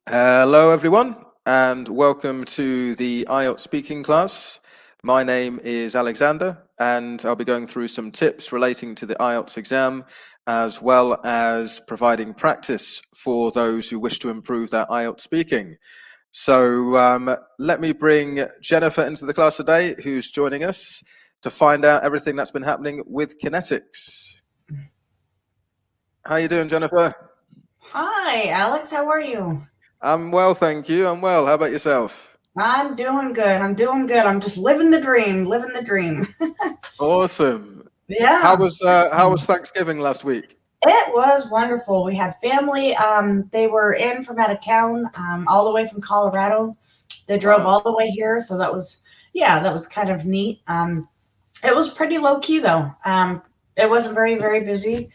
Hello, everyone, and welcome to the IELTS speaking class. My name is Alexander, and I'll be going through some tips relating to the IELTS exam, as well as providing practice for those who wish to improve their IELTS speaking. So let me bring Jennifer into the class today, who's joining us to find out everything that's been happening with Connetics. How are you doing, Jennifer? Hi, Alex. How are you? I'm well, thank you. I'm well. How about yourself? I'm doing good. I'm just living the dream. Awesome. How Yeah, was Thanksgiving last week? it was wonderful. We had family. They were in from out of town, all the way from Colorado. They drove Wow. all the way here, so that was kind of neat. It was pretty low key though. It wasn't very busy.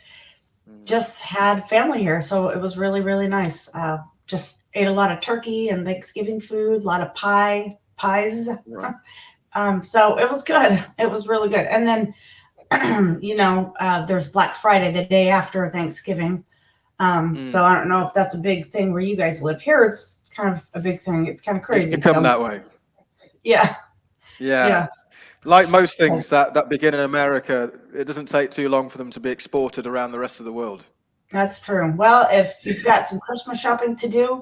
Just had family here, so it was really nice. Just ate a lot of turkey and Thanksgiving food, a lot of pies. Right. So it was good. It was really good. And then, there's Black Friday the day after Thanksgiving. So I don't know if that's a big thing where you guys live. Here, it's kind of a big thing. It's kind of It's crazy. become So that way. yeah, Yeah. yeah, Like most things that begin in America, it doesn't take too long for them to be exported around the rest of the world. that's true. Well, if you've got some Christmas shopping to do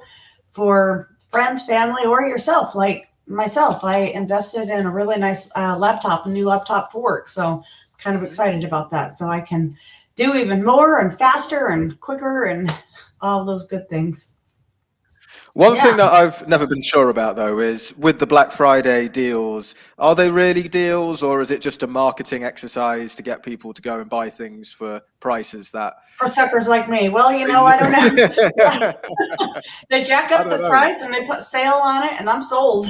for friends, family, or yourself, like myself, I invested in a really nice laptop, a new laptop for work. So kind of excited about that. So I can do even more and faster and quicker and all those good things. One Yeah, thing that I've never been sure about, though, is with the Black Friday deals, are they really deals, or is it just a marketing exercise to get people to go and buy things for prices that for suckers like me. Well, I don't know. I They jack up don't the know. price and they put sale on it, and I'm sold.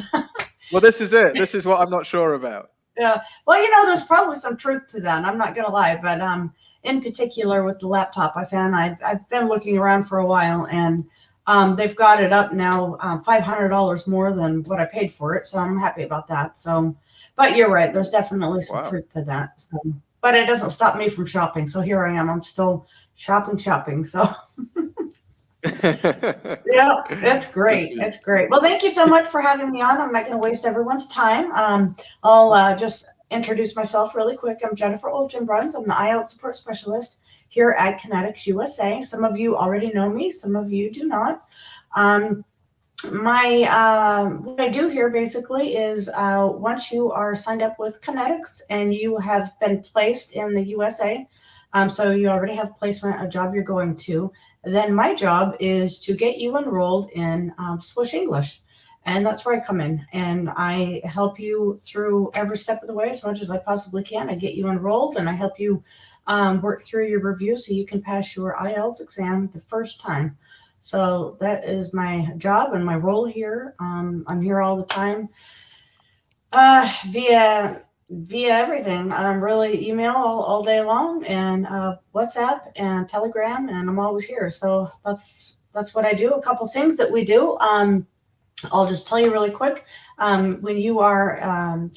Well, this is it. This is what I'm not sure about. Yeah. Well, there's probably some truth to that. I'm not gonna lie, but in particular with the laptop, I found I've been looking around for a while, and they've got it up now $500 more than what I paid for it, so I'm happy about that. So, but you're right. There's definitely some Wow. truth to that. So, but it doesn't stop me from shopping. So here I am. I'm still shopping. So yeah, it's Good great. for you. It's great. Well, thank you so much for having me on. I'm not going to waste everyone's time. I'll just introduce myself really quick. I'm Jennifer Olgenbruns. I'm the IELTS support specialist here at Connetics USA. Some of you already know me, some of you do not. Um, my what I do here basically is once you are signed up with Connetics and you have been placed in the USA, so you already have placement, a job you're going to, then my job is to get you enrolled in Swoosh English. And that's where I come in and I help you through every step of the way as much as I possibly can. I get you enrolled and I help you work through your review so you can pass your IELTS exam the first time. So that is my job and my role here. I'm here all the time via everything. Really email all day long and WhatsApp and Telegram, and I'm always here. So that's what I do. A couple things that we do. I'll just tell you really quick. When you are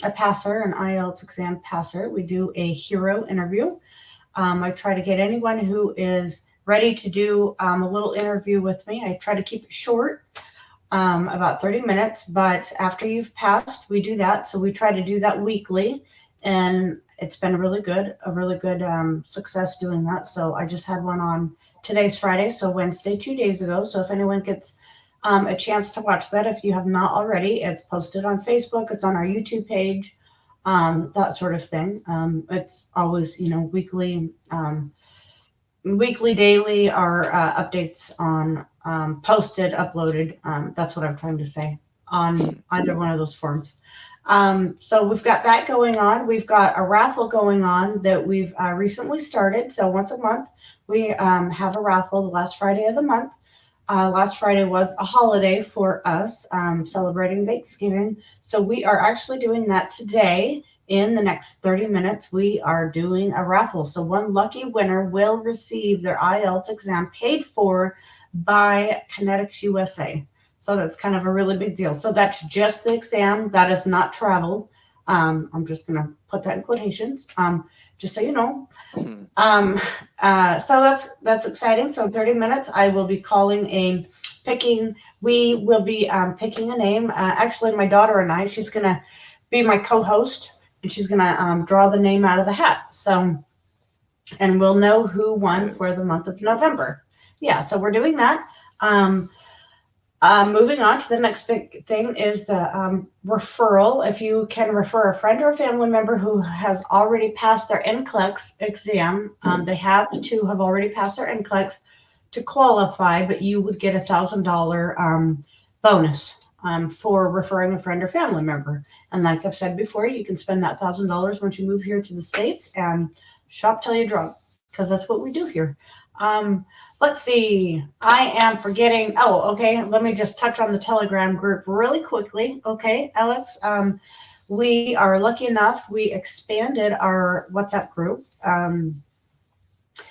a passer, an IELTS exam passer, we do a hero interview. I try to get anyone who is ready to do a little interview with me. I try to keep it short, about 30 minutes, but after you've passed, we do that. So we try to do that weekly, and it's been a really good success doing that. So I just had one on today's Friday, so Wednesday, 2 days ago. So if anyone gets a chance to watch that, if you have not already, it's posted on Facebook, it's on our YouTube page, that sort of thing. It's always, weekly, daily are updates on posted, uploaded. That's what I'm trying to say on either one of those forms. So we've got that going on. We've got a raffle going on that we've recently started. So once a month, we have a raffle the last Friday of the month. Last Friday was a holiday for us, celebrating Thanksgiving. So we are actually doing that today. In the next 30 minutes, we are doing a raffle. So one lucky winner will receive their IELTS exam paid for by Connetics USA. So that's kind of a really big deal. So that's just the exam. That is not travel. I'm just going to put that in quotations. just so you know. Hmm. So that's exciting. So in 30 minutes, I will be we will be picking a name. Actually, my daughter and I, she's going to be my co-host, and she's going to draw the name out of the hat. So, and we'll know who won for the month of November. Yeah, so we're doing that. Moving on to the next big thing is the referral. If you can refer a friend or a family member who has already passed their NCLEX exam, they have to have already passed their NCLEX to qualify, but you would get $1,000 bonus for referring a friend or family member. And like I've said before, you can spend that $1,000 once you move here to the States and shop till you drunk, because that's what we do here. Let's see. I am forgetting. Oh, okay. Let me just touch on the Telegram group really quickly. Okay, Alex. We are lucky enough. We expanded our WhatsApp group.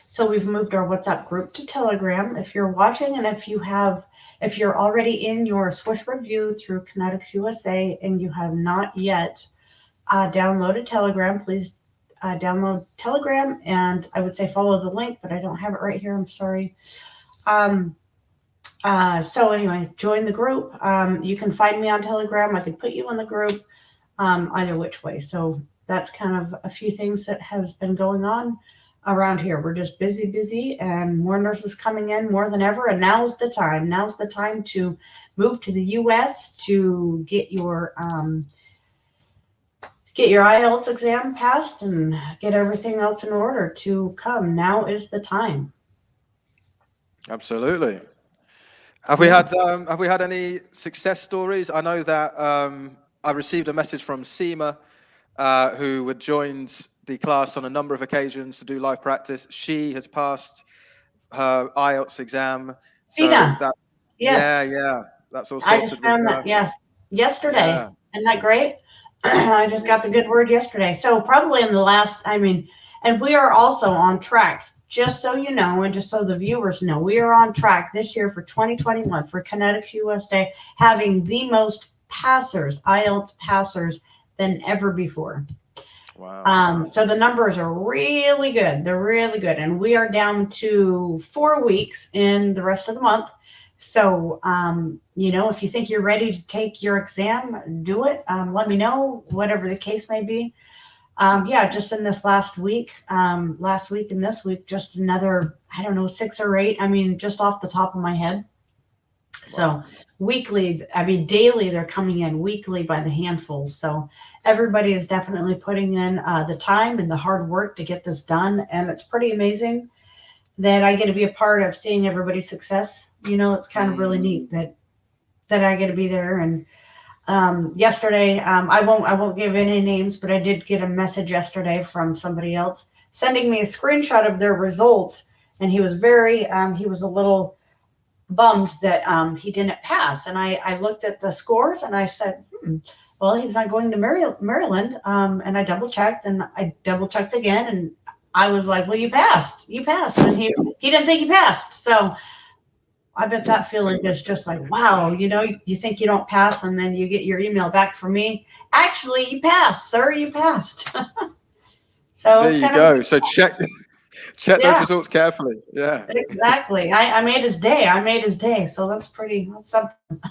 So we've moved our WhatsApp group to Telegram. If you're watching and if you're already in your Swoosh review through Connetics USA and you have not yet downloaded Telegram, please download Telegram, and I would say follow the link, but I don't have it right here. I'm sorry. So anyway, join the group. You can find me on Telegram. I could put you in the group, either which way. So that's kind of a few things that has been going on around here. We're just busy, and more nurses coming in more than ever. And now's the time. Now's the time to move to the U.S. to get your IELTS exam passed and get everything else in order to come. Now is the time. Absolutely. Have we had any success stories? I know that I received a message from Seema, who had joined the class on a number of occasions to do live practice. She has passed her IELTS exam. So Yes. Yeah. That's all I sorted. just found that, yes, yesterday. Yeah. Isn't that great? I just got the good word yesterday. So probably in the last, and we are also on track, just so you know, and just so the viewers know, we are on track this year for 2021 for Connetics USA having the most IELTS passers than ever before. Wow. So the numbers are really good. They're really good. And we are down to 4 weeks in the rest of the month. So, if you think you're ready to take your exam, do it. Let me know, whatever the case may be. Just in this last week and this week, just another, 6 or 8. Just off the top of my head. Wow. So weekly, daily, they're coming in weekly by the handful. So everybody is definitely putting in the time and the hard work to get this done. And it's pretty amazing that I get to be a part of seeing everybody's success. It's kind of really neat that I get to be there. And yesterday, I won't give any names, but I did get a message yesterday from somebody else sending me a screenshot of their results. And he was he was a little bummed that he didn't pass. And I looked at the scores and I said, well, he's not going to Maryland. And I double checked and I double checked again. And I was like, well, you passed. And he didn't think he passed. So I bet that feeling is just like, wow, you think you don't pass and then you get your email back from me. Actually, you passed, sir, you passed. So there you go. So check those results carefully. Yeah, exactly. I made his day. So that's something.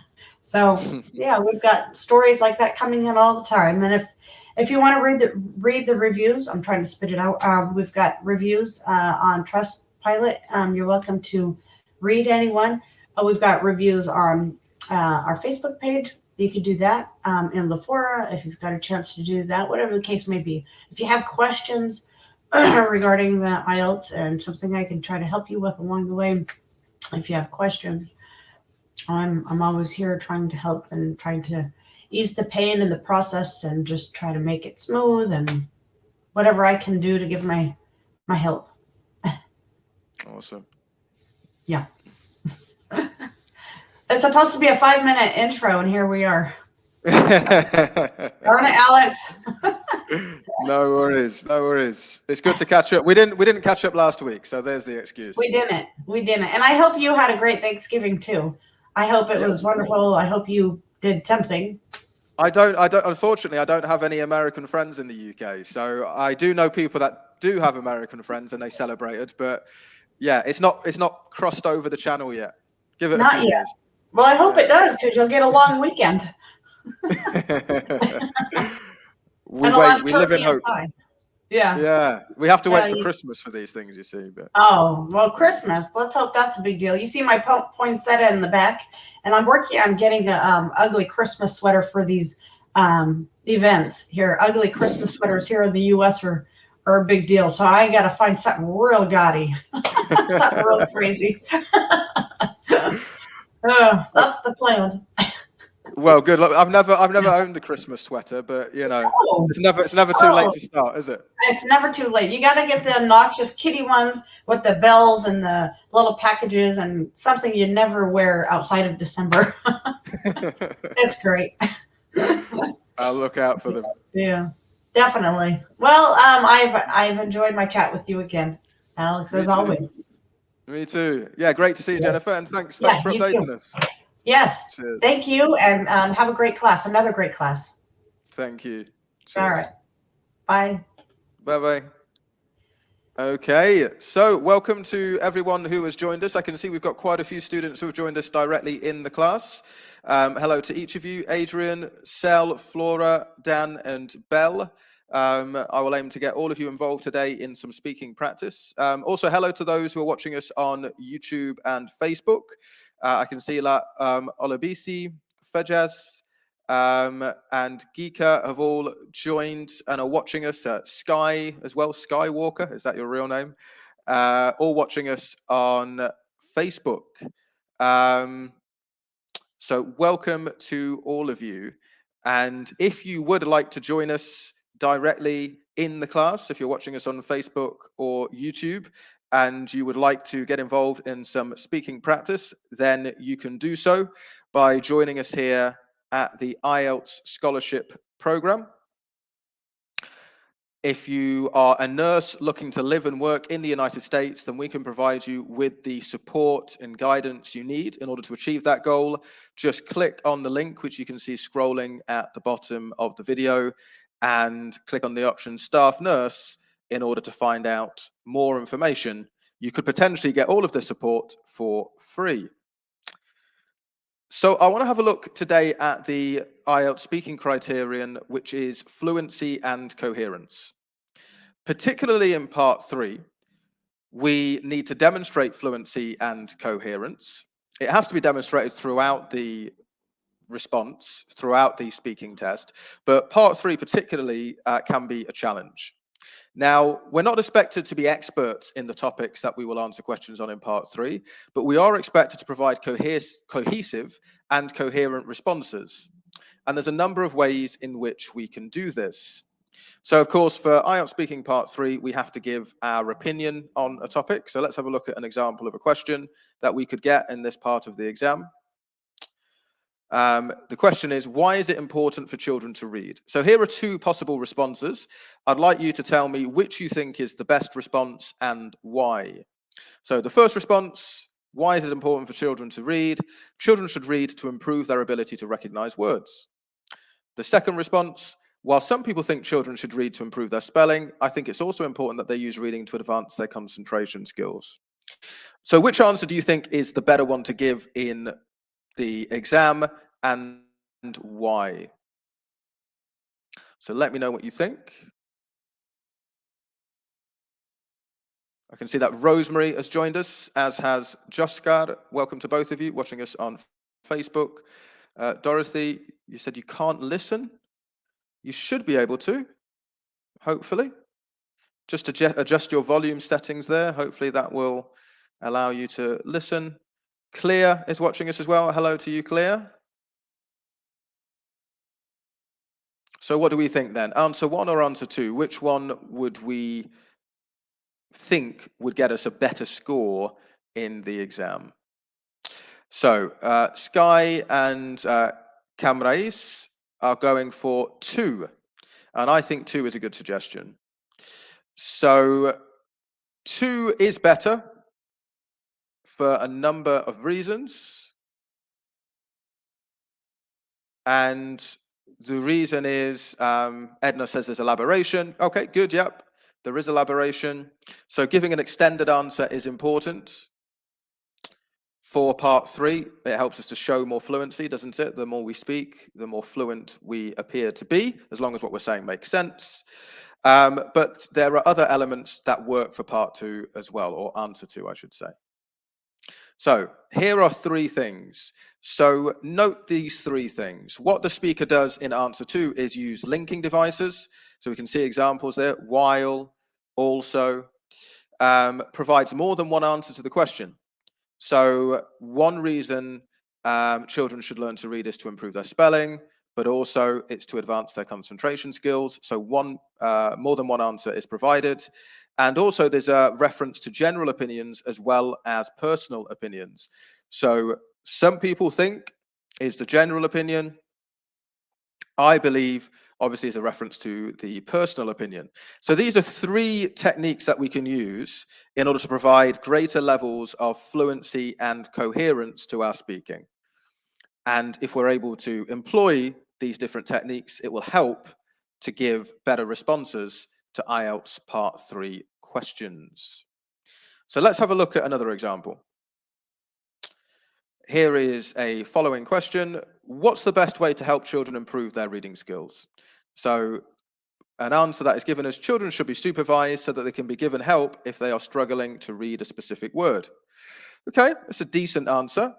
So yeah, we've got stories like that coming in all the time. And if you want to read the reviews, I'm trying to spit it out. We've got reviews on Trustpilot. You're welcome to read anyone. We've got reviews on our Facebook page. You can do that in Lafora if you've got a chance to do that, whatever the case may be. If you have questions regarding the IELTS and something I can try to help you with along the way, if you have questions, I'm always here trying to help and trying to ease the pain in the process and just try to make it smooth and whatever I can do to give my help. Awesome. Yeah. It's supposed to be a 5-minute intro, and here we are. Darn it, Alex. No worries. It's good to catch up. We didn't catch up last week, so there's the excuse. We didn't. And I hope you had a great Thanksgiving too. I hope it was wonderful. I hope you did something. I don't. Unfortunately, I don't have any American friends in the UK. So I do know people that do have American friends and they celebrated, but yeah, it's not crossed over the channel yet. Give it a Not few yet. years. Well, I hope Yeah. it does, because you'll get a long weekend We and a lot wait. of We live in turkey and hope. pie. Yeah. Yeah, we have to Yeah. wait for Christmas for these things, you see. But Oh, well, Christmas. Let's hope that's a big deal. You see my poinsettia in the back, and I'm working on getting a ugly Christmas sweater for these events here. Ugly Christmas sweaters here in the U.S. are a big deal. So I got to find something real gaudy, something real crazy. That's the plan. well, good luck. I've never owned a Christmas sweater, but you know, Oh, it's never too late to start, is it? it's never too late. You got to get the obnoxious kitty ones with the bells and the little packages and something you never wear outside of December. It's great. I'll look out for them. Yeah, definitely. Well, I've enjoyed my chat with you again, Alex, Me as too. always. Me too. Yeah, great to see you, Jennifer, and thanks for Yeah, you updating too. us. Yes. Cheers. Thank you, and have a great class. Another great class. Thank you. All Cheers. right. Bye. Bye-bye. Okay, so welcome to everyone who has joined us. I can see we've got quite a few students who have joined us directly in the class. Hello to each of you, Adrian, Sel, Flora, Dan, and Belle. I will aim to get all of you involved today in some speaking practice. Also, hello to those who are watching us on YouTube and Facebook. I can see that Olabisi, Fejas, and Geeka have all joined and are watching us. Sky as well, Skywalker, is that your real name? All watching us on Facebook. So welcome to all of you. And if you would like to join us directly in the class, if you're watching us on Facebook or YouTube, and you would like to get involved in some speaking practice, then you can do so by joining us here at the IELTS Scholarship Program. If you are a nurse looking to live and work in the United States, then we can provide you with the support and guidance you need in order to achieve that goal. Just click on the link, which you can see scrolling at the bottom of the video, and click on the option Staff Nurse in order to find out more information. You could potentially get all of the support for free. So I want to have a look today at the IELTS speaking criterion, which is fluency and coherence. Particularly in part 3, we need to demonstrate fluency and coherence. It has to be demonstrated throughout the response, throughout the speaking test, but part 3 particularly can be a challenge. Now, we're not expected to be experts in the topics that we will answer questions on in part 3, but we are expected to provide cohesive and coherent responses. And there's a number of ways in which we can do this. So, of course, for IELTS Speaking Part 3, we have to give our opinion on a topic. So let's have a look at an example of a question that we could get in this part of the exam. The question is, why is it important for children to read? So here are 2 possible responses. I'd like you to tell me which you think is the best response and why. So the first response, why is it important for children to read? Children should read to improve their ability to recognize words. The second response, while some people think children should read to improve their spelling, I think it's also important that they use reading to advance their concentration skills. So which answer do you think is the better one to give in the exam, and why? So let me know what you think. I can see that Rosemary has joined us, as has Joskar. Welcome to both of you watching us on Facebook. Dorothy, you said you can't listen. You should be able to, hopefully. Just adjust your volume settings there. Hopefully that will allow you to listen. Clear is watching us as well. Hello to you, Clear. So what do we think then? Answer 1 or answer 2? Which one would we think would get us a better score in the exam? So Sky and Camrais are going for 2. And I think 2 is a good suggestion. So 2 is better for a number of reasons. And the reason is, Edna says there's elaboration. Okay, good, yep. There is elaboration. So giving an extended answer is important. For part 3, it helps us to show more fluency, doesn't it? The more we speak, the more fluent we appear to be, as long as what we're saying makes sense. But there are other elements that work for part 2 as well, or answer 2, I should say. So here are 3 things. So note these 3 things. What the speaker does in answer 2 is use linking devices. So we can see examples there. While, also, provides more than one answer to the question. So one reason children should learn to read is to improve their spelling, but also it's to advance their concentration skills. So more than one answer is provided. And also there's a reference to general opinions as well as personal opinions. So some people think is the general opinion. I believe obviously is a reference to the personal opinion. So these are 3 techniques that we can use in order to provide greater levels of fluency and coherence to our speaking. And if we're able to employ these different techniques, it will help to give better responses to IELTS Part 3 questions. So let's have a look at another example. Here is a following question. What's the best way to help children improve their reading skills? So an answer that is given as children should be supervised so that they can be given help if they are struggling to read a specific word. Okay, it's a decent answer,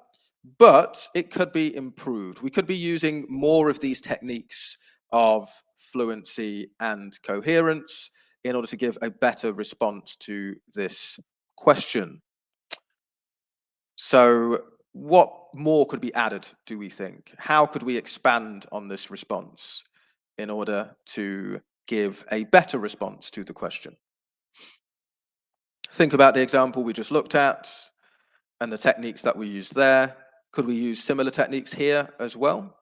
but it could be improved. We could be using more of these techniques of fluency and coherence in order to give a better response to this question. So what more could be added, do we think? How could we expand on this response in order to give a better response to the question? Think about the example we just looked at and the techniques that we used there. Could we use similar techniques here as well?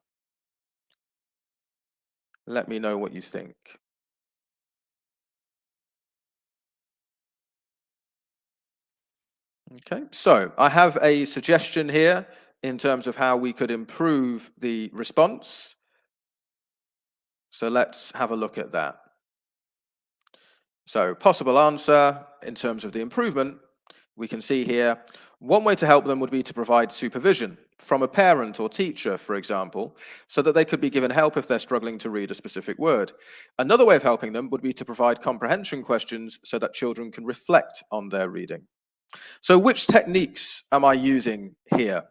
Let me know what you think. Okay, so I have a suggestion here in terms of how we could improve the response. So let's have a look at that. So possible answer in terms of the improvement, we can see here, one way to help them would be to provide supervision from a parent or teacher, for example, so that they could be given help if they're struggling to read a specific word. Another way of helping them would be to provide comprehension questions so that children can reflect on their reading. So which techniques am I using here?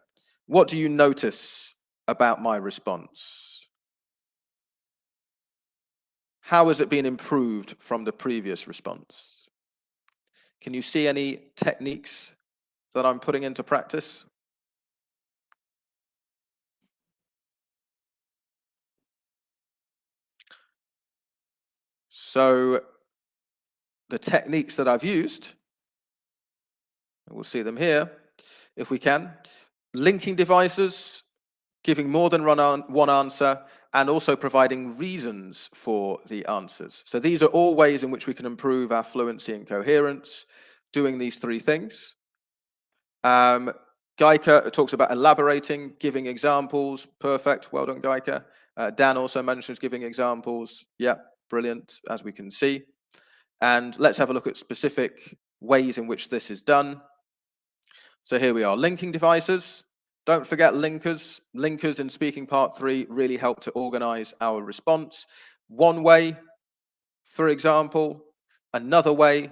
What do you notice about my response? How has it been improved from the previous response? Can you see any techniques that I'm putting into practice? So the techniques that I've used, we'll see them here if we can. Linking devices, giving more than one answer, and also providing reasons for the answers. So these are all ways in which we can improve our fluency and coherence, doing these 3 things. Geica talks about elaborating, giving examples. Perfect. Well done, Geica. Dan also mentions giving examples. Yeah, brilliant, as we can see. And let's have a look at specific ways in which this is done. So here we are, linking devices. Don't forget linkers. Linkers in speaking part 3 really help to organize our response. One way, for example, another way.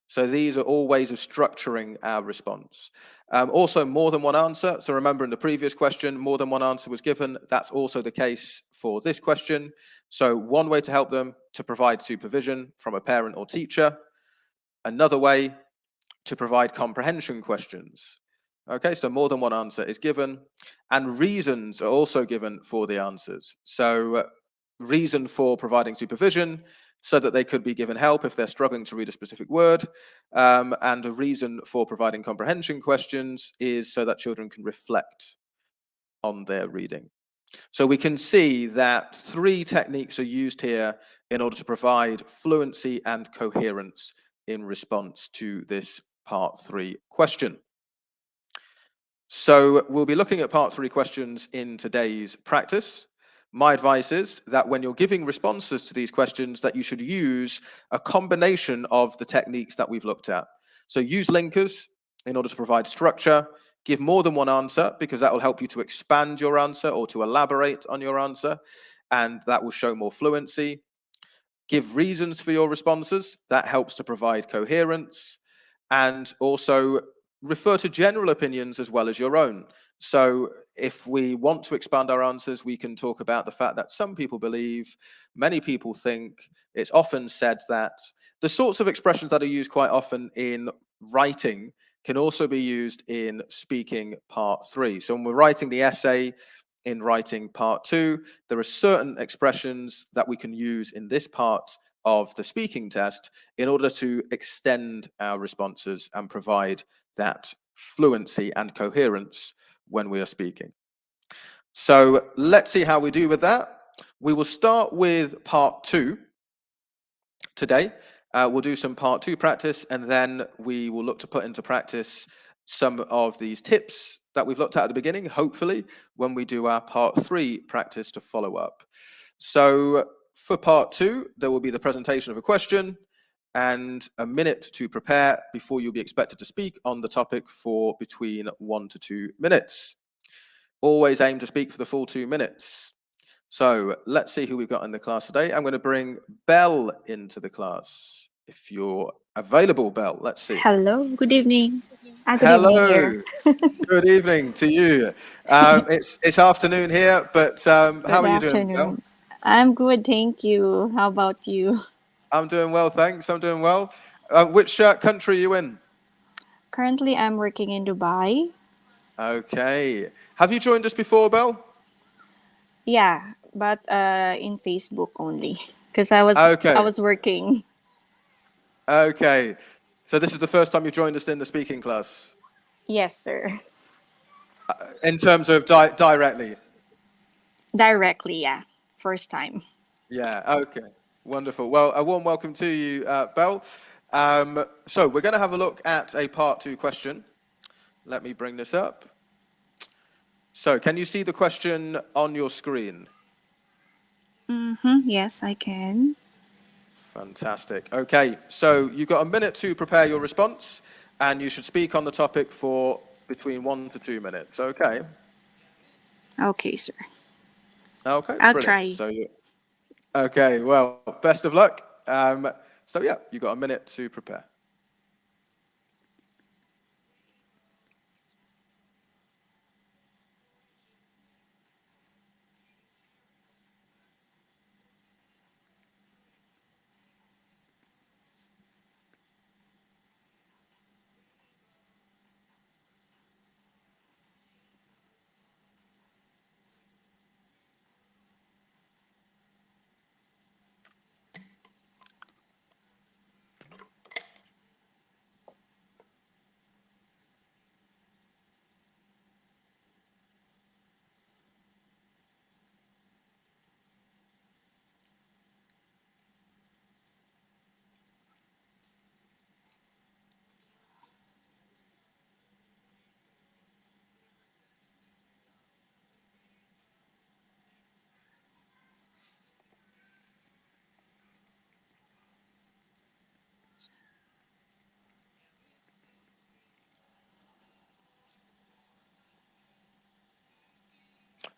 So these are all ways of structuring our response. Also, more than one answer. So remember in the previous question, more than one answer was given. That's also the case for this question. So one way to help them to provide supervision from a parent or teacher. Another way to provide comprehension questions. Okay, so more than one answer is given, and reasons are also given for the answers. So reason for providing supervision, so that they could be given help if they're struggling to read a specific word. And a reason for providing comprehension questions is so that children can reflect on their reading. So we can see that 3 techniques are used here in order to provide fluency and coherence in response to this part 3 question. So we'll be looking at part 3 questions in today's practice. My advice is that when you're giving responses to these questions, that you should use a combination of the techniques that we've looked at. So use linkers in order to provide structure, give more than one answer, because that will help you to expand your answer or to elaborate on your answer, and that will show more fluency. Give reasons for your responses, that helps to provide coherence, and also refer to general opinions as well as your own. So if we want to expand our answers, we can talk about the fact that some people believe, many people think, it's often said that the sorts of expressions that are used quite often in writing can also be used in speaking part 3. So when we're writing the essay, in writing part 2, there are certain expressions that we can use in this part of the speaking test in order to extend our responses and provide that fluency and coherence when we are speaking. So let's see how we do with that. We will start with part 2 today. We'll do some part 2 practice, and then we will look to put into practice some of these tips that we've looked at the beginning, hopefully, when we do our part 3 practice to follow up. So for part 2, there will be the presentation of a question and a minute to prepare before you'll be expected to speak on the topic for between 1 to 2 minutes. Always aim to speak for the full 2 minutes. So let's see who we've got in the class today. I'm going to bring Belle into the class. If you're available, Belle, let's see. Hello, good evening. Good Hello. evening here. Good evening to you. It's afternoon here, but how are you doing, Belle? I'm good, thank you. How about you? I'm doing well, thanks. I'm doing well. Which country are you in? Currently, I'm working in Dubai. Okay. Have you joined us before, Belle? Yeah, but in Facebook only because Okay. I was working. Okay. So this is the first time you've joined us in the speaking class? Yes, sir. In terms of directly? Directly, yeah. First time. Yeah, okay. Wonderful. Well, a warm welcome to you, Belle. So we're going to have a look at a part 2 question. Let me bring this up. So can you see the question on your screen? Yes, I can. Fantastic. Okay, so you've got a minute to prepare your response, and you should speak on the topic for between 1 to 2 minutes. Okay. Okay, sir. Okay, I'll brilliant. try. So okay, well, best of luck. So yeah, you've got a minute to prepare.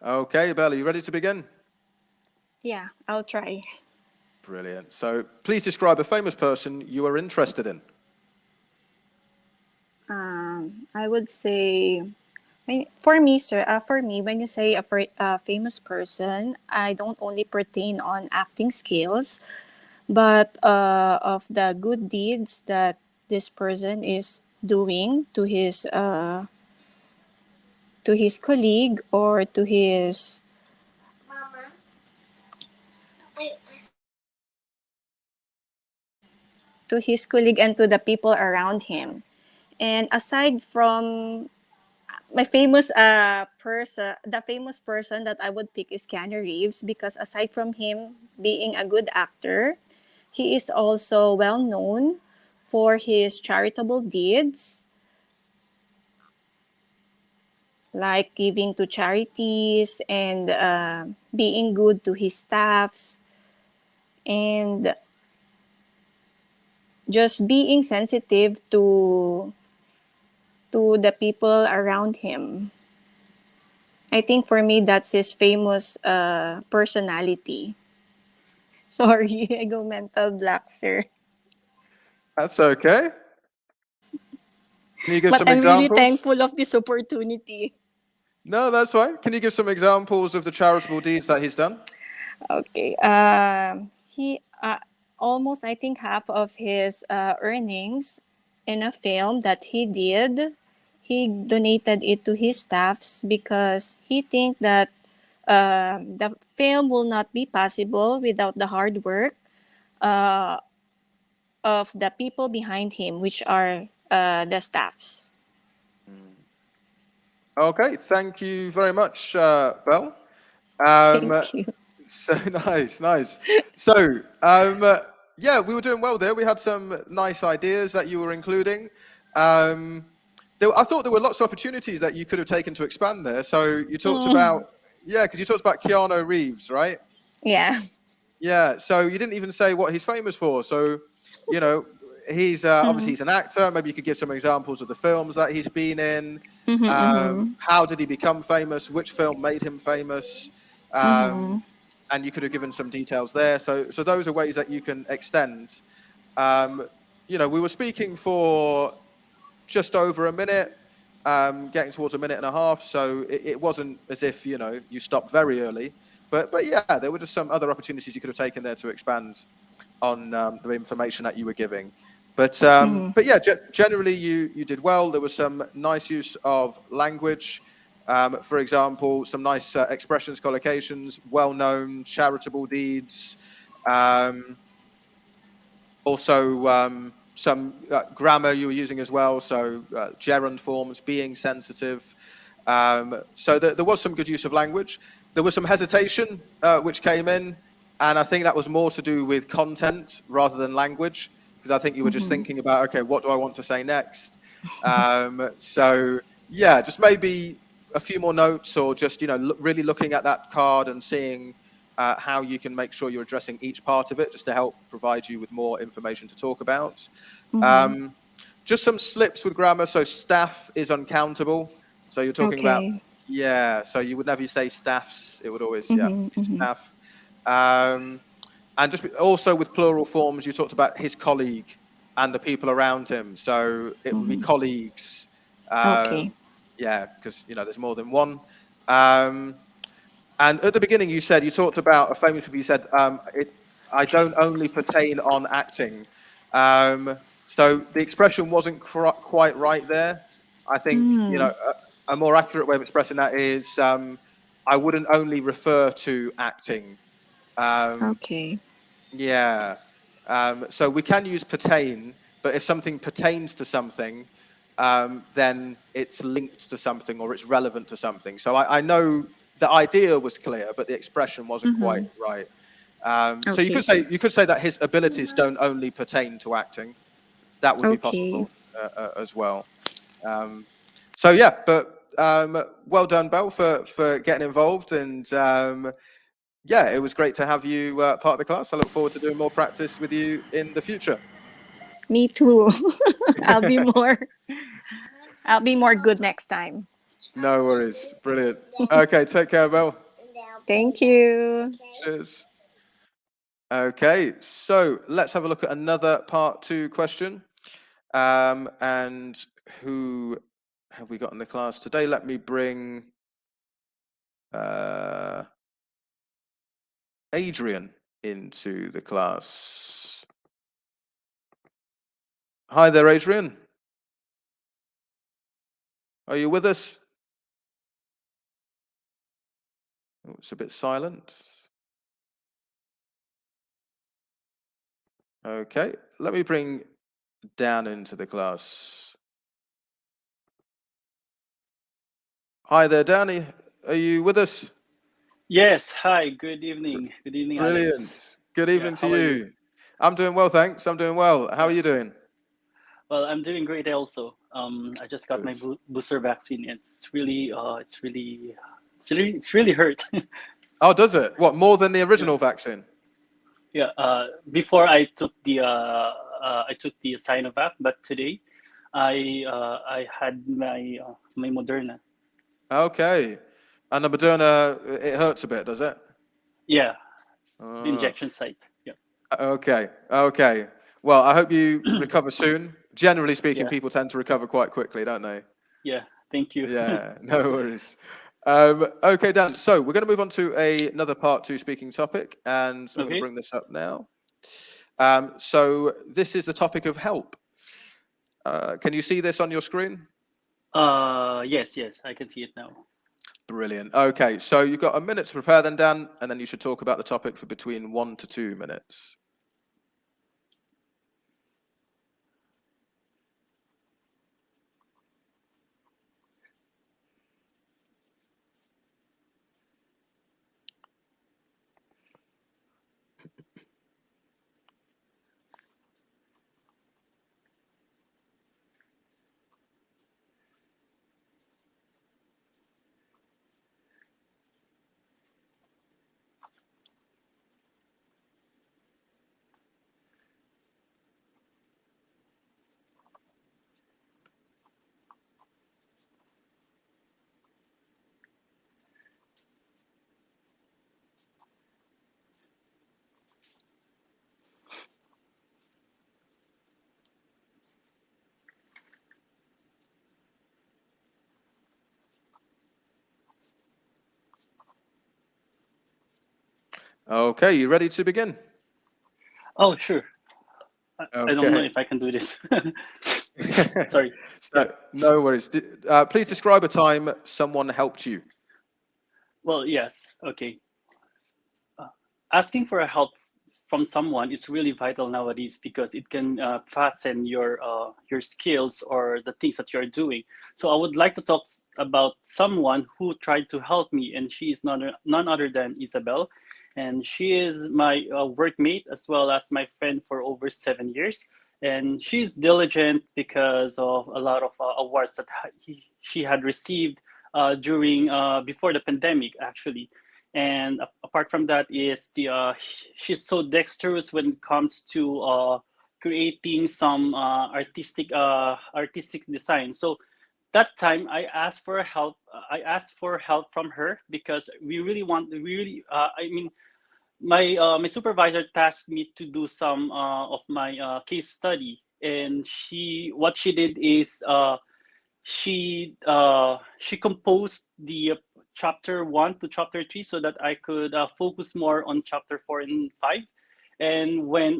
Okay, Belle, are you ready to begin? Yeah, I'll try. Brilliant. So please describe a famous person you are interested in. I would say, for me, sir, for me, when you say a famous person, I don't only pertain on acting skills, but of the good deeds that this person is doing to his colleague or to his colleague and to the people around him. And aside from my famous person, the famous person that I would pick is Keanu Reeves, because aside from him being a good actor, he is also well known for his charitable deeds. like giving to charities and being good to his staffs and just being sensitive to the people around him. I think for me that's his famous personality. Sorry, I go mental block, sir. That's okay. Can you give But some I'm really examples? thankful of this opportunity. No, that's fine. Can you give some examples of the charitable deeds that he's done? Okay. He almost, I think, half of his earnings in a film that he did, he donated it to his staffs because he think that the film will not be possible without the hard work uh, of the people behind him, which are the staffs. Okay, thank you very much, Belle. Um, Thank you. so nice. So, yeah, we were doing well there. We had some nice ideas that you were including. I thought there were lots of opportunities that you could have taken to expand there. So you talked about, yeah, because you talked about Keanu Reeves, right? Yeah. Yeah. So you didn't even say what he's famous for. So, you know, he's obviously he's an actor. Maybe you could give some examples of the films that he's been in. How did he become famous? Which film made him famous? And you could have given some details there. So those are ways that you can extend. You know, we were speaking for just over a minute, getting towards a minute and a half. So it wasn't as if, you know, you stopped very early. But yeah, there were just some other opportunities you could have taken there to expand on the information that you were giving. But yeah, generally you did well. There was some nice use of language. For example, some nice expressions, collocations, well-known charitable deeds. Also, some grammar you were using as well. So gerund forms, being sensitive. So there was some good use of language. There was some hesitation which came in. And I think that was more to do with content rather than language, because I think you were just thinking about, okay, what do I want to say next? So yeah, just maybe a few more notes, or just, you know, really looking at that card and seeing how you can make sure you're addressing each part of it, just to help provide you with more information to talk about. Just some slips with grammar. So staff is uncountable. So you're talking about, Okay. yeah, so you would never say staffs. It would always, yeah, be staff. And just also with plural forms, you talked about his colleague and the people around him. So it would be colleagues. Okay. Yeah, because, you know, there's more than one. And at the beginning, you talked about a famous people. You said, I don't only pertain on acting. So the expression wasn't quite right there. I think, you know, a more accurate way of expressing that is, I wouldn't only refer to acting. Okay. Yeah. So we can use pertain, but if something pertains to something, then it's linked to something or it's relevant to something. So I know the idea was clear, but the expression wasn't quite right. So you Okay, could say that his abilities don't only pertain to acting. That would be Okay. possible as well. So yeah, but well done, Belle, for getting involved, and yeah, it was great to have you part of the class. I look forward to doing more practice with you in the future. Me too. I'll be more I'll be more good next time. No worries. Brilliant. Okay, take care, Belle. Thank you. Cheers. Okay, so let's have a look at another part 2 question. And who have we got in the class today? Let me bring Adrian into the class. Hi there, Adrian. Are you with us? Oh, it's a bit silent. Okay, let me bring Dan into the class. Hi there, Danny. Are you with us? Yes. Hi. Good evening. Good evening, Brilliant. Alex. Good evening to how are you. I'm doing well, thanks. I'm doing well. How are you doing? Well, I'm doing great also. I just got my Good. booster vaccine. It's really hurt. Oh, does it? What, more than the Yeah. original vaccine? Yeah. Before I took the Sinovac, but today I had my Moderna. Okay. And the Moderna, it hurts a bit, does it? Yeah, the Uh, injection site. Yeah. okay. Okay. Well, I hope you recover soon. Generally speaking, Yeah. people tend to recover quite quickly, don't they? Yeah. Thank you. Yeah, no worries. Okay, Dan. So we're going to move on to another part two speaking topic, and I'm going to Okay. bring this up now. So this is the topic of help. Can you see this on your screen? Yes, I can see it now. Brilliant. Okay, so you've got a minute to prepare then, Dan, and then you should talk about the topic for between 1 to 2 minutes. Okay, you ready to begin? Oh, sure. I don't know Okay. if I can do this. Sorry. So, no worries. Please describe a time someone helped you. Well, yes. Okay. Asking for a help from someone is really vital nowadays because it can fasten your skills or the things that you're doing. So I would like to talk about someone who tried to help me, and she is none other than Isabel, and she is my workmate as well as my friend for over 7 years. And she's diligent because of a lot of awards that she had received during before the pandemic, actually. And apart from that is she's so dexterous when it comes to creating some artistic design. So that time I asked for help from her because I mean my supervisor tasked me to do some of my case study, and what she did is she composed the chapter 1 to chapter 3 so that I could focus more on chapter 4 and 5. And when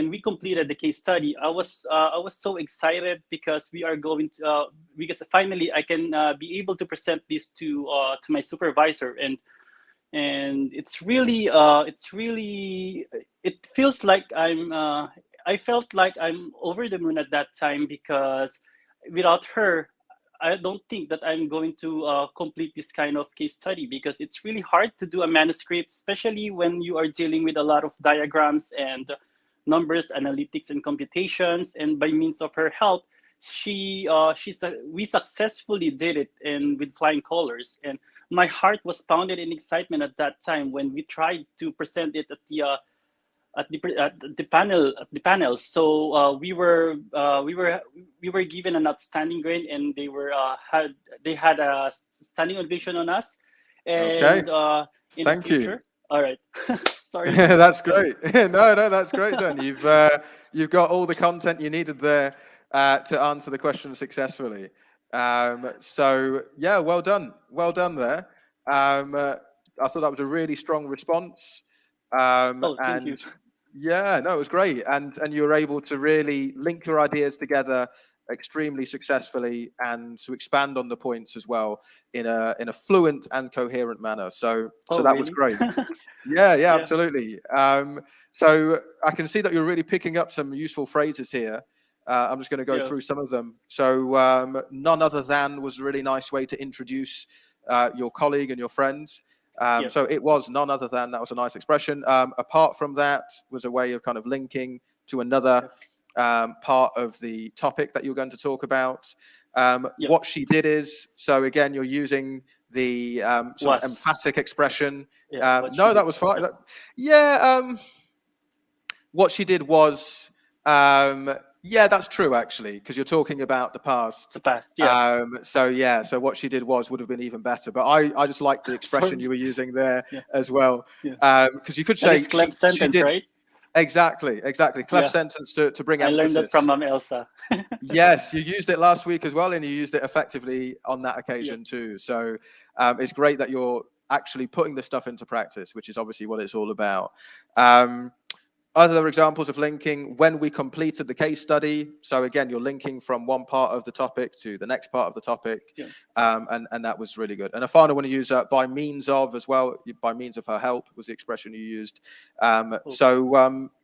we completed the case study, I was so excited because we are going to because finally I can be able to present this to my supervisor. And it feels like I felt like I'm over the moon at that time because without her I don't think that I'm going to complete this kind of case study, because it's really hard to do a manuscript, especially when you are dealing with a lot of diagrams and numbers, analytics, and computations. And by means of her help, we successfully did it, and with flying colors. And my heart was pounded in excitement at that time when we tried to present it at the panel. So we were given an outstanding grade, and they had a standing ovation on us. Okay, And in the thank you. future, all right, sorry. That's great. No, that's great, Dan. You've got all the content you needed there to answer the question successfully. So yeah, well done there. I thought that was a really strong response. Oh, thank you. And yeah, no, it was great, and you were able to really link your ideas together extremely successfully, and to expand on the points as well in a fluent and coherent manner. So Oh, that was really? great. Yeah, Yeah. absolutely. So I can see that you're really picking up some useful phrases here. I'm just going to go Yeah. through some of them. So none other than was a really nice way to introduce your colleague and your friends. Yeah. So it was none other than, that was a nice expression. Apart from that was a way of kind of linking to another part of the topic that you're going to talk about. Yeah. What she did is, so again, you're using the sort of Was. emphatic expression. Yeah, what she No, did. that was fine. Yeah, what she did was, yeah, that's true actually, because you're talking about the past. The past, yeah. So yeah, so what she did would have been even better. But I just like the expression Sorry. you were using there Yeah. as well, Yeah. because you could That say is cleft she sentence, did. right? Exactly. Cleft Yeah. sentence to bring I emphasis. learned that from Ma'am Elsa. Yes, you used it last week as well, and you used it effectively on that occasion too. So it's great that you're actually putting this stuff into practice, which is obviously what it's all about. Other examples of linking, when we completed the case study. So again, you're linking from one part of the topic to the next part of the topic. Yeah. And that was really good. And a final one you use by means of as well, by means of her help was the expression you used.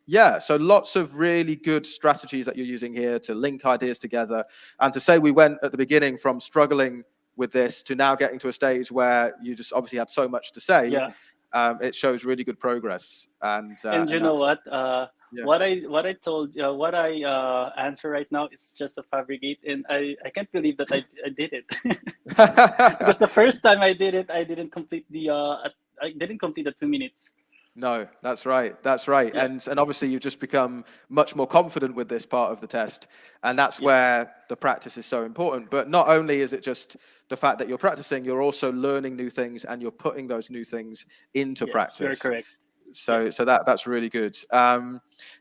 Yeah, so lots of really good strategies that you're using here to link ideas together. And to say we went at the beginning from struggling with this to now getting to a stage where you just obviously had so much to say. Yeah. It shows really good progress. And you know what? yeah. What I told what I answer right now, it's just a fabricate, and I can't believe that I did it. Because the first time I did it, I didn't complete the 2 minutes. No, that's right. That's right. Yeah. And obviously you've just become much more confident with this part of the test. And that's where the practice is so important. But not only is it just the fact that you're practicing, you're also learning new things and you're putting those new things into practice. You're correct. So that's really good.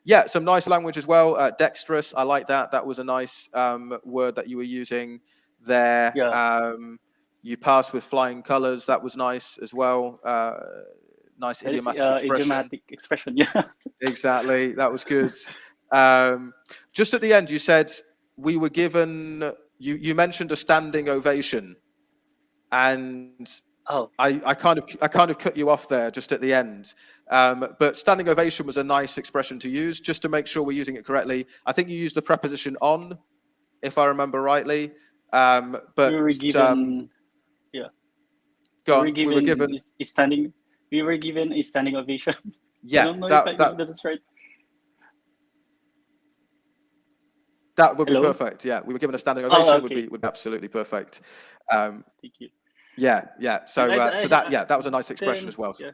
Yeah, some nice language as well. Dexterous, I like that. That was a nice word that you were using there. Yeah. You passed with flying colors. That was nice as well. Nice idiomatic expression. Yeah. Exactly. That was good. Just at the end, you said we were given, you mentioned a standing ovation. And I kind of cut you off there just at the end. But standing ovation was a nice expression to use, just to make sure we're using it correctly. I think you used the preposition on, if I remember rightly. But we were given, go on. We were given a standing. We were given a standing ovation. Yeah, I don't know if that's right. That would be perfect. Yeah, we were given a standing ovation. Would be absolutely perfect. Thank you. Yeah. So that was a nice expression as well. Yeah.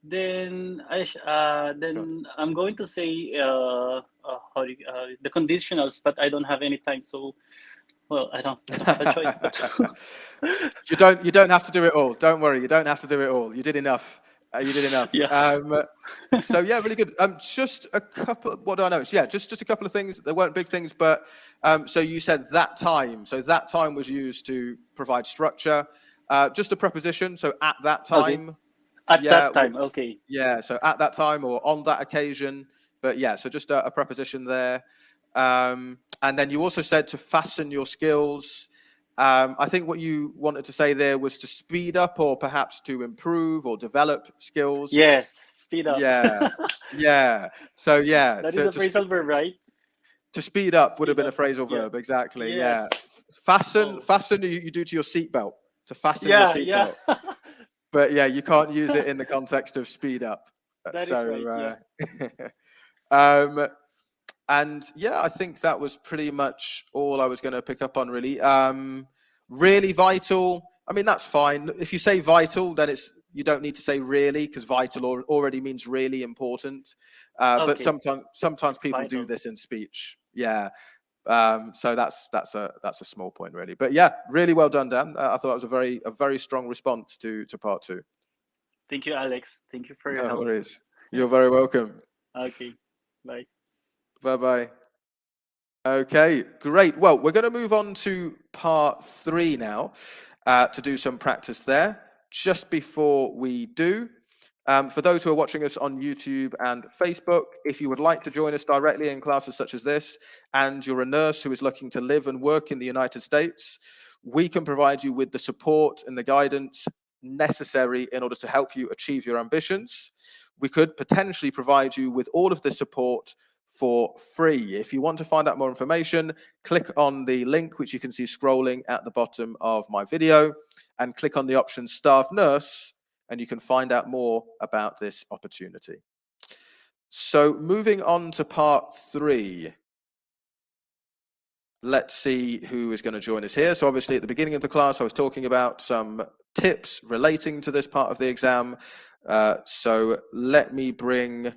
Then I'm going to say the conditionals, but I don't have any time. So, well, I don't have a choice. But You don't have to do it all. Don't worry. You don't have to do it all. You did enough. You did enough. Yeah. So yeah, really good. Just a couple. What do I know? Yeah, just a couple of things. They weren't big things, but so you said that time. So that time was used to provide structure. Just a preposition. So at that time. At that time. Okay. Yeah. So at that time or on that occasion. But yeah. So just a preposition there. And then you also said to fasten your skills. I think what you wanted to say there was to speed up or perhaps to improve or develop skills. Yes, speed up. Yeah. So yeah. That is a phrasal verb, right? To speed up would have been a phrasal verb, exactly. Yes. Yeah. Fasten you do to your seatbelt. To fasten your seatbelt. But yeah, you can't use it in the context of speed up. That is right. And yeah, I think that was pretty much all I was going to pick up on, really. Really vital. I mean, that's fine. If you say vital, then you don't need to say really, because vital already means really important. But sometimes people do this in speech. Yeah. So that's a small point, really. But yeah, really well done, Dan. I thought it was a very strong response to part 2. Thank you, Alex. Thank you for your help. No worries. You're very welcome. Okay. Bye. Bye-bye. Okay, great. Well, we're going to move on to part 3 now to do some practice there. Just before we do, for those who are watching us on YouTube and Facebook, if you would like to join us directly in classes such as this, and you're a nurse who is looking to live and work in the United States, we can provide you with the support and the guidance necessary in order to help you achieve your ambitions. We could potentially provide you with all of this support for free. If you want to find out more information, click on the link which you can see scrolling at the bottom of my video and click on the option Staff Nurse, and you can find out more about this opportunity. So moving on to part 3. let's see who is going to join us here. So obviously at the beginning of the class, I was talking about some tips relating to this part of the exam. So let me bring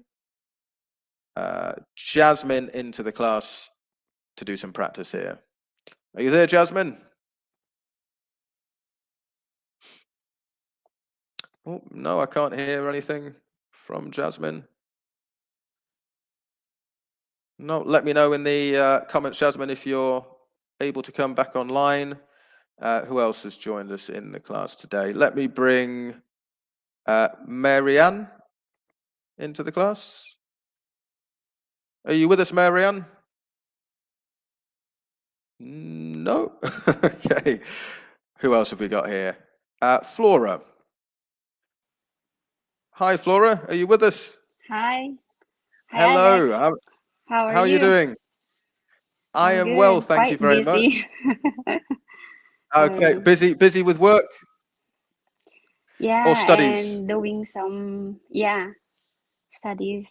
Jasmine into the class to do some practice here. Are you there, Jasmine? Oh, no, I can't hear anything from Jasmine. No, let me know in the comments, Jasmine, if you're able to come back online. Who else has joined us in the class today? Let me bring Marianne into the class. Are you with us, Marianne? No. Okay. Who else have we got here? Flora. Hi, Flora. Are you with us? Hi. Hi, Hello. Alex. How How are you doing? I I'm am well, good. thank you Quite very much. busy. Okay, Uh, busy with work or yeah, studies? and doing some, studies,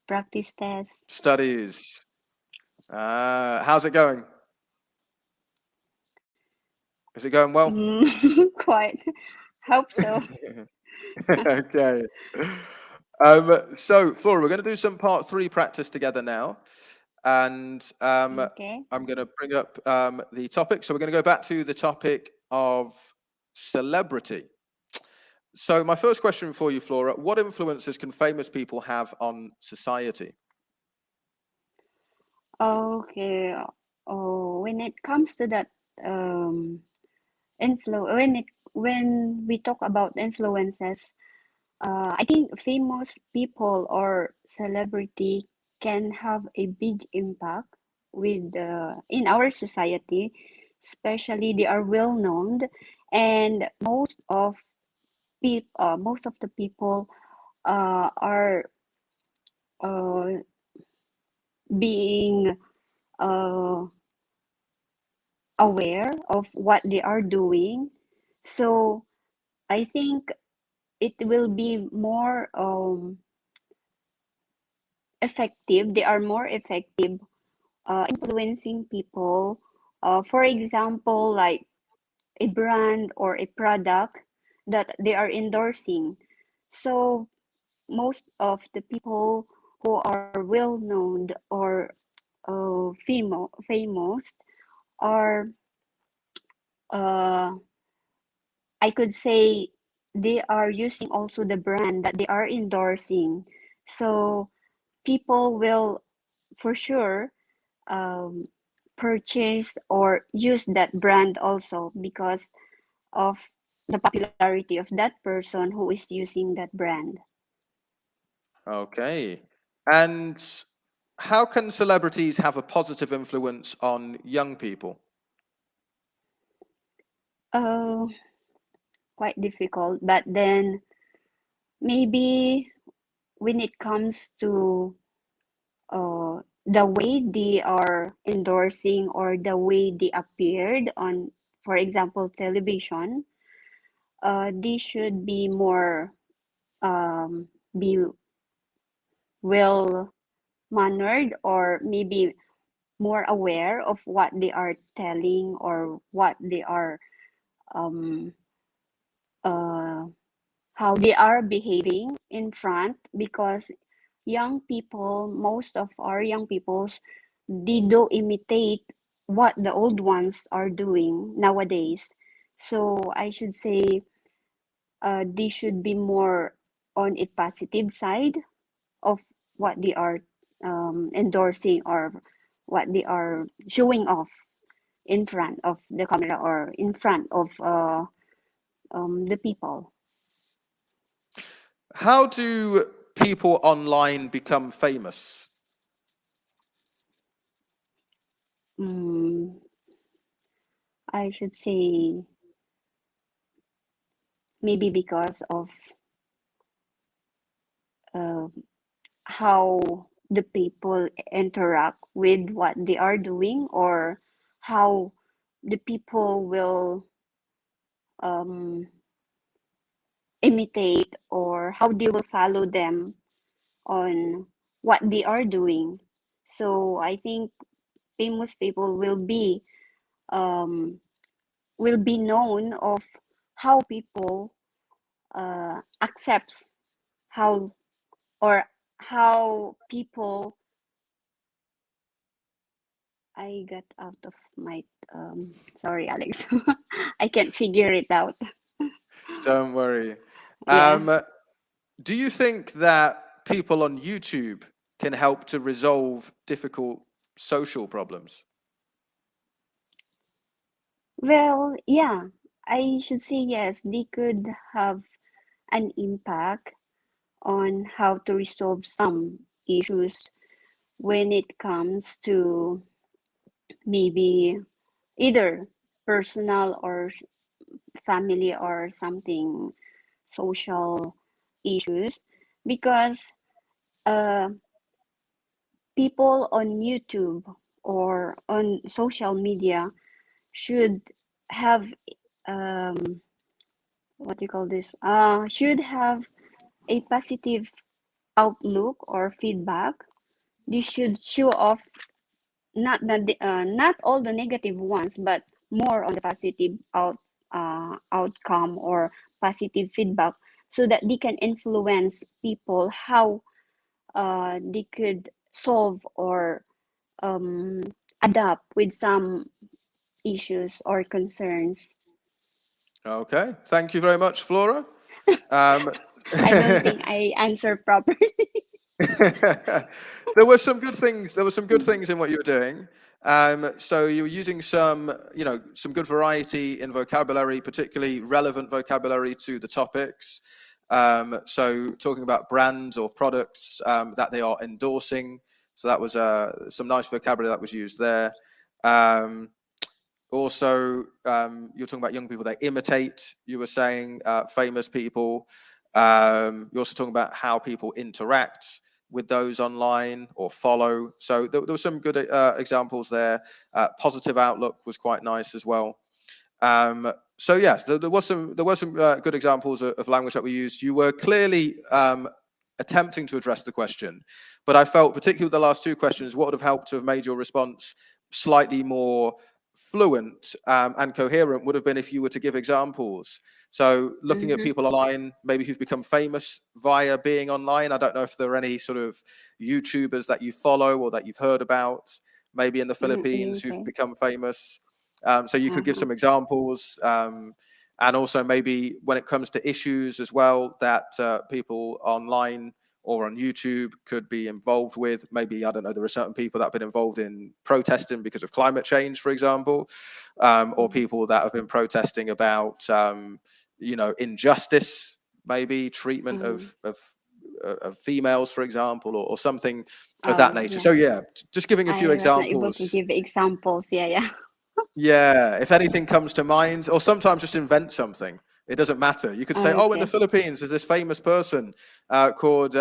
practice tests. Studies. How's it going? Is it going well? Quite. Hope so. Okay. So, Flora, we're going to do some part 3 practice together now. And Okay. I'm going to bring up the topic. So we're going to go back to the topic of celebrity. So my first question for you, Flora, what influences can famous people have on society? Okay. Oh, when it comes to that, when we talk about influences, I think famous people or celebrity can have a big impact with in our society, especially they are well known, and most of the people are uh, being uh, aware of what they are doing. So I think it will be more effective. They are more effective influencing people. For example, like a brand or a product that they are endorsing. So most of the people who are well known or famous are, uh, I could say, they are using also the brand that they are endorsing. So people will for sure um, purchase or use that brand also because of the popularity of that person who is using that brand. Okay. And how can celebrities have a positive influence on young people? Uh, Quite difficult, but then maybe when it comes to the way they are endorsing or the way they appeared on, for example, television, they should be more be well mannered or maybe more aware of what they are telling or what they are um, uh, how they are behaving in front because young people, most of our young peoples, they do imitate what the old ones are doing nowadays. So I should say they should be more on a positive side of what they are endorsing or what they are showing off in front of the camera or in front of the people. How do people online become famous? Mm, I should say maybe because of uh, how the people interact with what they are doing or how the people will um, imitate or how they will follow them on what they are doing. So I think famous people will be known of how people accepts how or how people. I got out of my sorry, Alex. I can't figure it out. Don't worry. Yeah. Do you think that people on YouTube can help to resolve difficult social problems? Well, yeah, I should say yes. They could have an impact on how to resolve some issues when it comes to maybe either personal or family or something social issues, because uh, people on YouTube or on social media should have what do you call this? Should have a positive outlook or feedback. They should show off not all the negative ones, but more on the positive outcome or positive feedback, so that they can influence people how they could solve or adapt with some issues or concerns. Okay, thank you very much, Flora. I don't think I answered properly. There were some good things. There were some good things in what you were doing. So you were using some, some good variety in vocabulary, particularly relevant vocabulary to the topics. So talking about brands or products that they are endorsing. So that was some nice vocabulary that was used there. Also, you're talking about young people, they imitate, you were saying, famous people. You're also talking about how people interact with those online or follow. So there were some good examples there. Positive outlook was quite nice as well. So yes, there were some good examples of language that we used. You were clearly attempting to address the question, but I felt particularly with the last two questions, what would have helped to have made your response slightly more fluent and coherent would have been if you were to give examples. So looking at people online, maybe who've become famous via being online. I don't know if there are any sort of YouTubers that you follow or that you've heard about, maybe in the Philippines, who've become famous. So you could give some examples, and also maybe when it comes to issues as well that people online or on YouTube could be involved with. Maybe, I don't know, there are certain people that have been involved in protesting because of climate change, for example, or people that have been protesting about, injustice, maybe treatment of females, for example, or something of that nature. Yeah. So yeah, just giving a few I was not able to examples. give examples. Yeah. Yeah, if anything comes to mind, or sometimes just invent something. It doesn't matter. You could say, oh, in the Okay. Philippines, there's this famous person called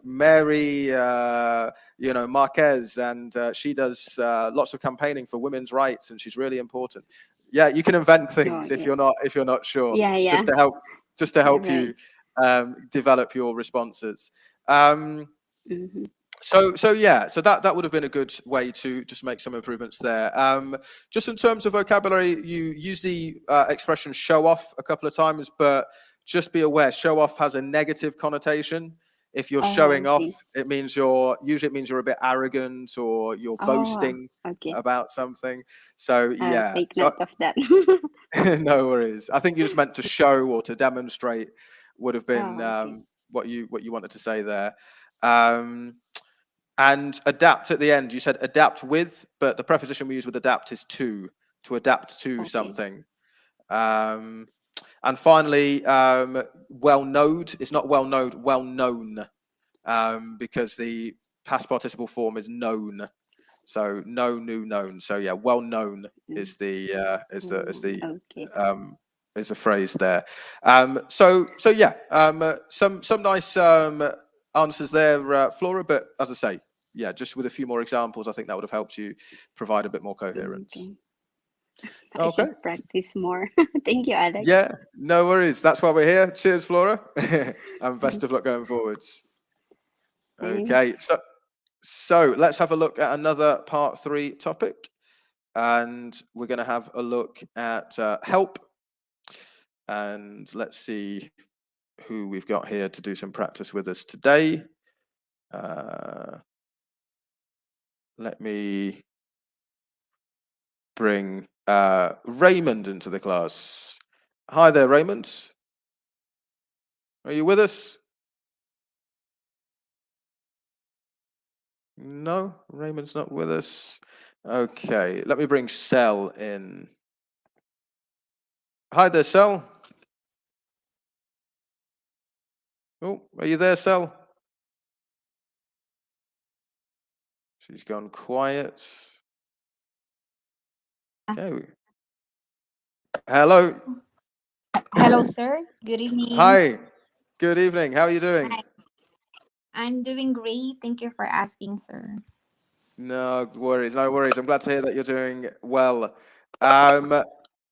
Mary, Marquez, and she does lots of campaigning for women's rights, and she's really important. Yeah, you can invent things if you're not sure, Yeah. just to help Right. you develop your responses. Mm-hmm. So yeah, so that would have been a good way to just make some improvements there. Just in terms of vocabulary, you use the expression show off a couple of times, but just be aware, show off has a negative connotation. If you're showing off, it means you're a bit arrogant or you're boasting about something. So yeah, Take note of that. no worries. I think you just meant to show or to demonstrate would have been what you wanted to say there. And adapt at the end, you said adapt with, but the preposition we use with adapt is to adapt to something. And finally, well-known, it's not well-known, well-known, because the past participle form is known. So know, knew, known. So yeah, well-known is the phrase there. So yeah, some nice answers there, Flora. But as I say, yeah, just with a few more examples, I think that would have helped you provide a bit more coherence. I should practice more. Thank you, Alex. Yeah, no worries. That's why we're here. Cheers, Flora, and best of luck going forwards. Okay, So let's have a look at another part 3 topic. And we're going to have a look at help. And let's see who we've got here to do some practice with us today. Let me bring Raymond into the class. Hi there, Raymond. Are you with us? No, Raymond's not with us. Okay, let me bring Sel in. Hi there, Sel. Oh, are you there, Sel? She's gone quiet. Okay. Hello. Hello, sir. Good evening. Hi. Good evening. How are you doing? Hi. I'm doing great. Thank you for asking, sir. No worries, no worries. I'm glad to hear that you're doing well.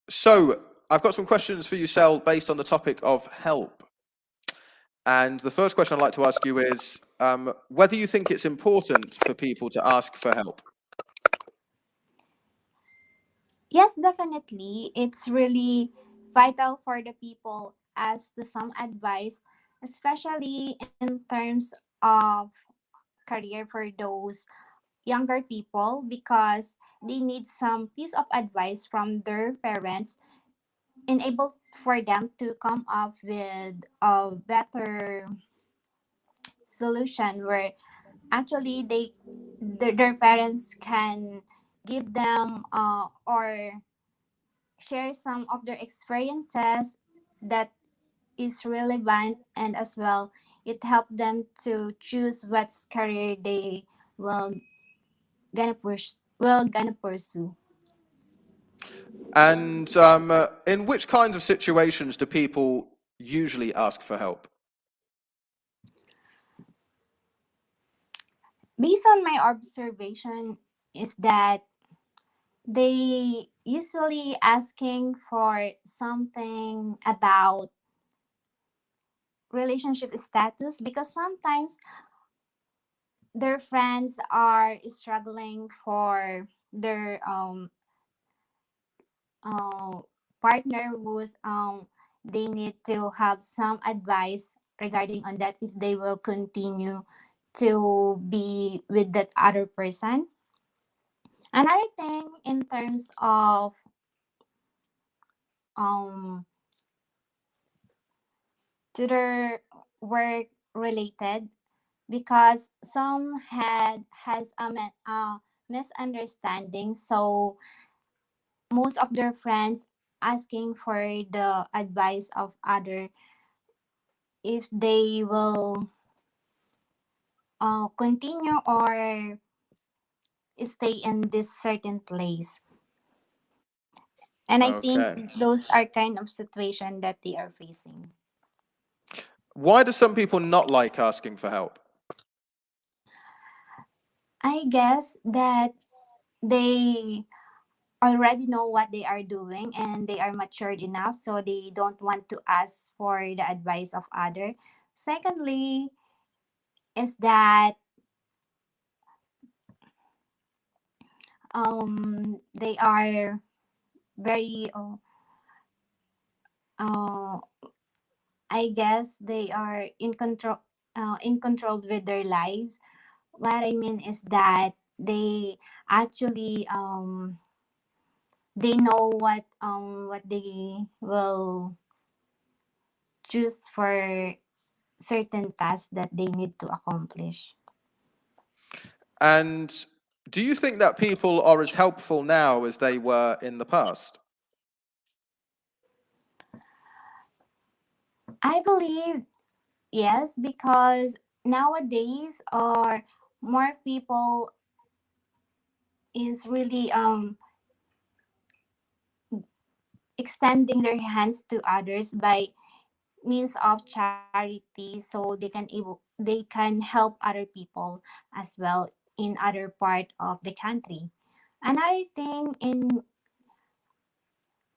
So I've got some questions for you, Sel, based on the topic of help. And the first question I'd like to ask you is whether you think it's important for people to ask for help. Yes, definitely. It's really vital for the people as to some advice, especially in terms of career for those younger people, because they need some piece of advice from their parents, enable for them to come up with a better solution where actually their parents can give them or share some of their experiences that is relevant, and as well it helped them to choose what career they will gonna pursue. And in which kinds of situations do people usually ask for help? Based on my observation is that they usually asking for something about relationship status, because sometimes their friends are struggling for their uh, partner who's they need to have some advice regarding on that if they will continue to be with that other person. Another thing in terms of um to their work related, because some has misunderstanding, so most of their friends asking for the advice of other if they will continue or stay in this certain place. And I think Okay. those are kind of situation that they are facing. Why do some people not like asking for help? I guess that they already know what they are doing and they are matured enough, so they don't want to ask for the advice of other. Secondly is that they are very uh, I guess they are in control with their lives. What I mean is that they actually they know what they will choose for certain tasks that they need to accomplish. And do you think that people are as helpful now as they were in the past? I believe yes, because nowadays are more people is really extending their hands to others by means of charity, so they can help other people as well in other part of the country. Another thing in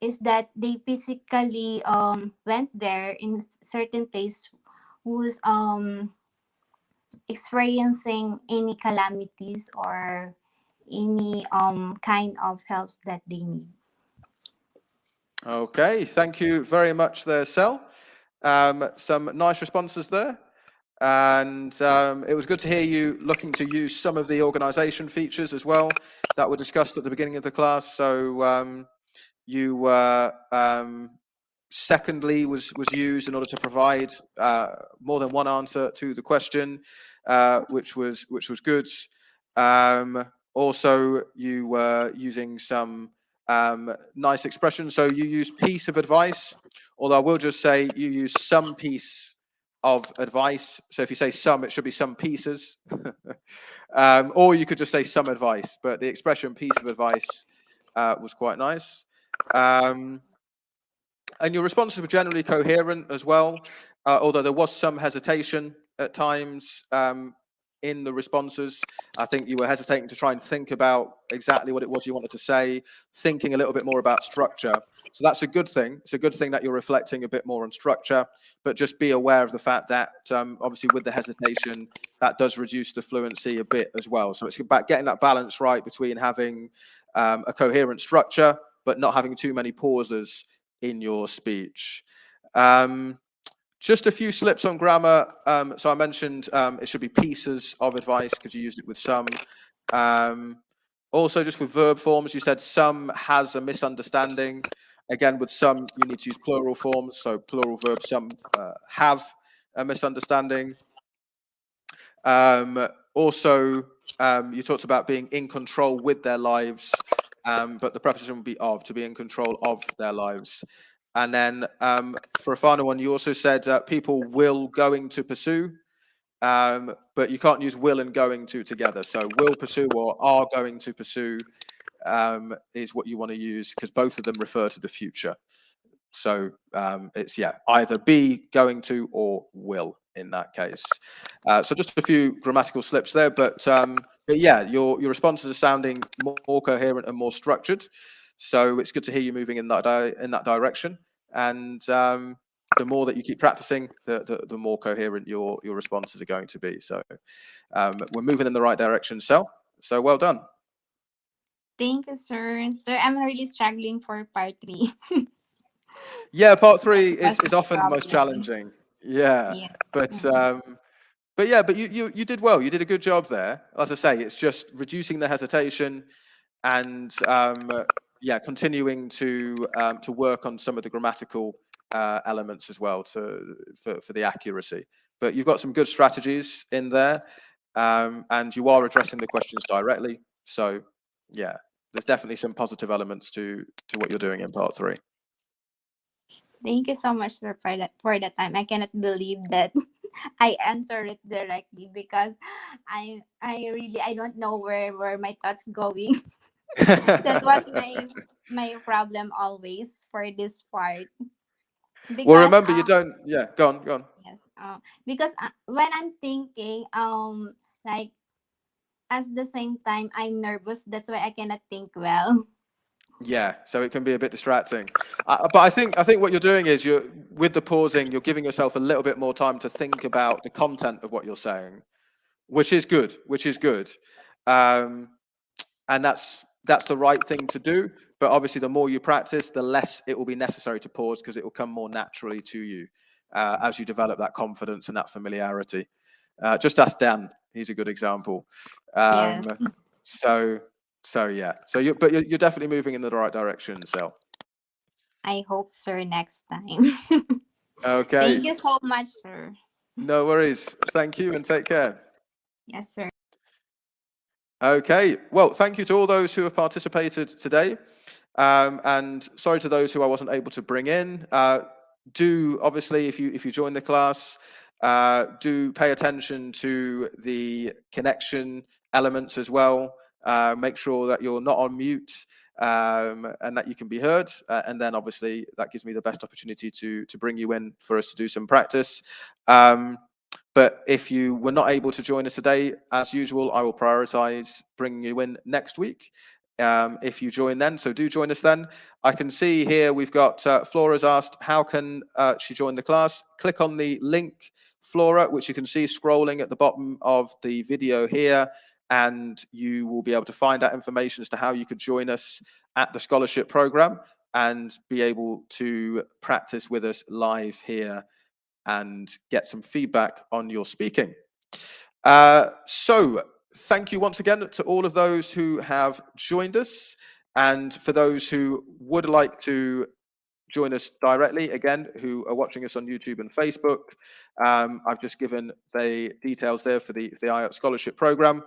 is that they physically went there in certain place whose experiencing any calamities or any kind of help that they need. Okay, thank you very much there, Sel. Some nice responses there. And it was good to hear you looking to use some of the organization features as well that were discussed at the beginning of the class. So you were secondly was used in order to provide more than one answer to the question, which was good. Also, you were using some nice expressions. So you use piece of advice, although I will just say you use some piece of advice. So if you say some, it should be some pieces. Or you could just say some advice, but the expression piece of advice was quite nice. And your responses were generally coherent as well, although there was some hesitation at times in the responses. I think you were hesitating to try and think about exactly what it was you wanted to say, thinking a little bit more about structure. So that's a good thing. It's a good thing that you're reflecting a bit more on structure, but just be aware of the fact that obviously with the hesitation, that does reduce the fluency a bit as well. So it's about getting that balance right between having a coherent structure, but not having too many pauses in your speech. Just a few slips on grammar. So I mentioned it should be pieces of advice because you used it with some. Also, just with verb forms, you said some has a misunderstanding. Again, with some, you need to use plural forms. So plural verbs, some have a misunderstanding. Also, you talked about being in control with their lives, but the preposition would be of, to be in control of their lives. And then for a final one, you also said people will going to pursue, but you can't use will and going to together. So will pursue or are going to pursue is what you want to use because both of them refer to the future. So it's, yeah, either be, going to, or will in that case. So just a few grammatical slips there, but yeah, your responses are sounding more coherent and more structured. So it's good to hear you moving in that direction. And the more that you keep practicing, the more coherent your responses are going to be. So we're moving in the right direction, Sel. So well done. Thank you, sir. Sir, I'm really struggling for part 3. Yeah, part 3 is That's the often the most problem. challenging. Yeah, Yeah. but yeah, but you did well. You did a good job there. As I say, it's just reducing the hesitation and yeah, continuing to work on some of the grammatical elements as well for the accuracy. But you've got some good strategies in there, and you are addressing the questions directly. So yeah, there's definitely some positive elements to what you're doing in part 3. Thank you so much, sir, for that time. I cannot believe that I answered it directly because I don't know where my thoughts going. That was my problem always for this part. Well, Because remember, you don't. Yeah, go on. yes, because when I'm thinking like at the same time I'm nervous. That's why I cannot think well. Yeah, so it can be a bit distracting. But I think what you're doing is you're with the pausing, you're giving yourself a little bit more time to think about the content of what you're saying, which is good. And that's the right thing to do. But obviously, the more you practice, the less it will be necessary to pause because it will come more naturally to you as you develop that confidence and that familiarity. Just ask Dan; he's a good example. Yes, So yeah, but you're definitely moving in the right direction, Sel. I hope, sir, next time. Okay. Thank you so much, sir. No worries. Thank you and take care. Yes, sir. Okay. Well, thank you to all those who have participated today. And sorry to those who I wasn't able to bring in. Do obviously, if you join the class, do pay attention to the connection elements as well. Make sure that you're not on mute and that you can be heard. And then obviously that gives me the best opportunity to bring you in for us to do some practice. But if you were not able to join us today, as usual, I will prioritize bringing you in next week. If you join then, so do join us then. I can see here we've got Flora's asked, how can she join the class? Click on the link Flora, which you can see scrolling at the bottom of the video here, and you will be able to find out information as to how you could join us at the scholarship program and be able to practice with us live here and get some feedback on your speaking. So thank you once again to all of those who have joined us, and for those who would like to join us directly, again, who are watching us on YouTube and Facebook, I've just given the details there for the IELTS scholarship program.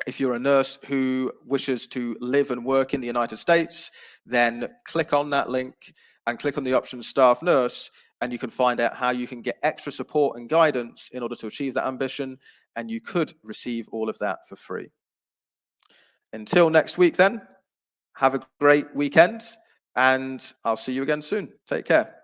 If you're a nurse who wishes to live and work in the United States, then click on that link and click on the option staff nurse, and you can find out how you can get extra support and guidance in order to achieve that ambition, and you could receive all of that for free. Until next week then, have a great weekend, and I'll see you again soon. Take care.